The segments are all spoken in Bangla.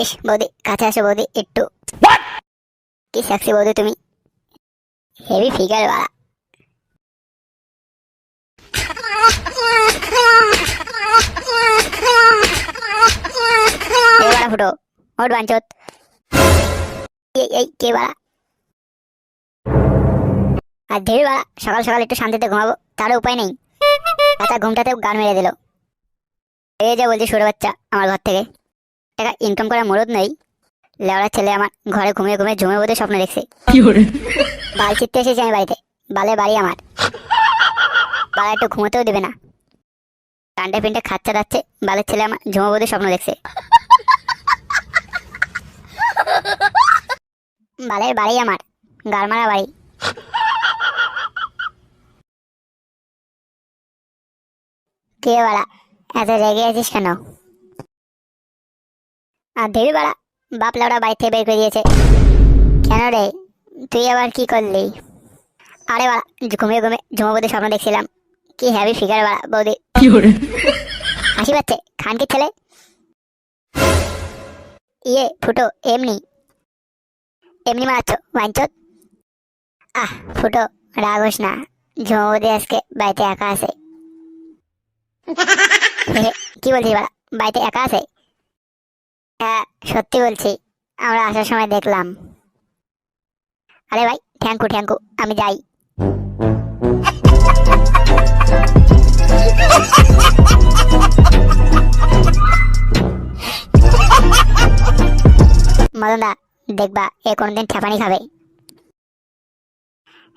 ইস বৌদি, কাছে আসো বৌদি একটু। কি সেক্সি বৌদি তুমি, হেভি ফিগার বাড়া। এ বাড়া ফুটো, ওট বাঞ্চত। এই কে বাড়া? আর ধীর বাড়া, সকাল সকাল একটু শান্তিতে ঘুমাবো, তারও উপায় নেই। আচ্ছা ঘুমটাতে গান মেরে দিল। এই যে বলছি ছোট বাচ্চা, আমার ঘর থেকে টাকা ইনকাম করার মুরদ নেই। লেওড়া ছেলে আমার ঘরে ঘুমিয়ে ঘুমিয়ে ঝুমে বোধে স্বপ্ন দেখছে। বাল ছিটতে এসেছি আমি বাড়িতে, বালে বাড়ি আমার। বালা একটু ঘুমোতেও দেবে না, কান্ডে পিন্ডে খাচ্ছে যাচ্ছে। বালের ছেলে আমার ঝুমে বোধে স্বপ্ন দেখছে। বালের বাড়ি আমার, গারমারা বাড়ি। কে বাড়া, এত রেগে আছিস কেন? আর ধীর বাড়া, বাপ লাউড়া বাড়ি থেকে বের করে দিয়েছে। কেন রে, তুই আবার কি করলি? আরে বাড়া, ঘুমিয়ে ঘুমিয়ে ঝুমোবুদে স্বপ্ন দেখছিলাম। কি হ্যাভি ফিগার বাড়া বৌদি। হাসি পাচ্ছে খানকে ছেলে। ইয়ে ফুটো, এমনি এমনি মারাচ্ছ বাঞ্চত। আহ ফুটো, রাগ হোস না, ঝুমোবুদে আজকে বাড়িতে একা আছে। কি বলছিস বাড়া, বাড়িতে একা আছে? হ্যাঁ সত্যি বলছি, আমরা আসার সময় দেখলাম। আরে ভাই থ্যাংকু থ্যাংকু, আমি যাই। মদনদা, দেখবা এ কোনদিন ঠেপানি খাবে।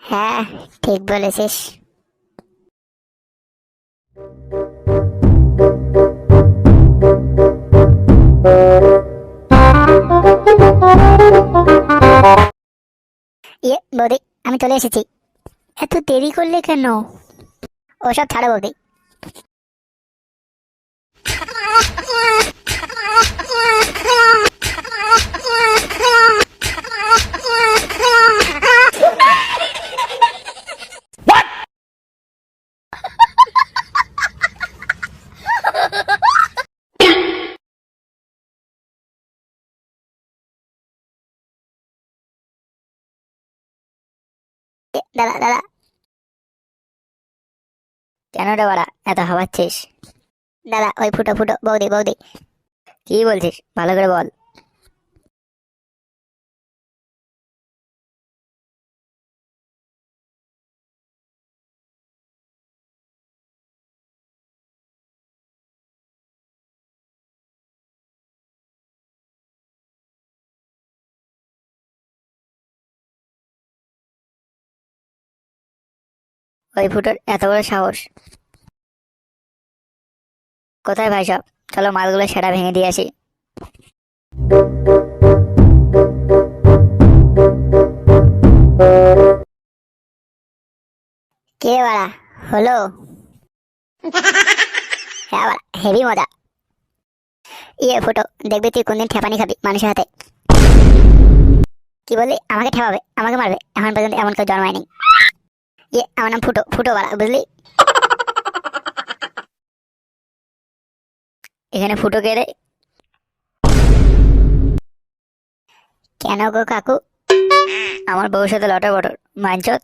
হ্যাঁ ঠিক বলেছিস। ইয়ে বৌদি, আমি চলে এসেছি। এত দেরি করলে কেন? ওসব ছাড়ো বৌদি। দাদা দাদা। কেন রে বাড়া এত হাবাচ্ছিস? দাদা ওই ফুটো ফুটো, বৌদি বৌদি। কি বলছিস ভালো করে বল। ওই ফুটোর এত বড় সাহস! কোথায় ভাই সব, চলো মালগুলো সেটা ভেঙে দিয়ে আসি। কে বাড়া, হলো? হ্যাঁ বাড়া, হেভি মজা। ইয়ে ফুটো, দেখবি তুই কোনদিন ঠেপানি খাবি মানুষের হাতে। কি বললি, আমাকে ঠেপাবে, আমাকে মারবে? এখন পর্যন্ত এমন কেউ জন্মায়নি। ইয়ে আমার নাম ফুটো, ফুটো বাড়া, বুঝলি? এখানে ফুটো কে রে? কেন গো কাকু, আমার বউর সাথে লটর বটর মানছত?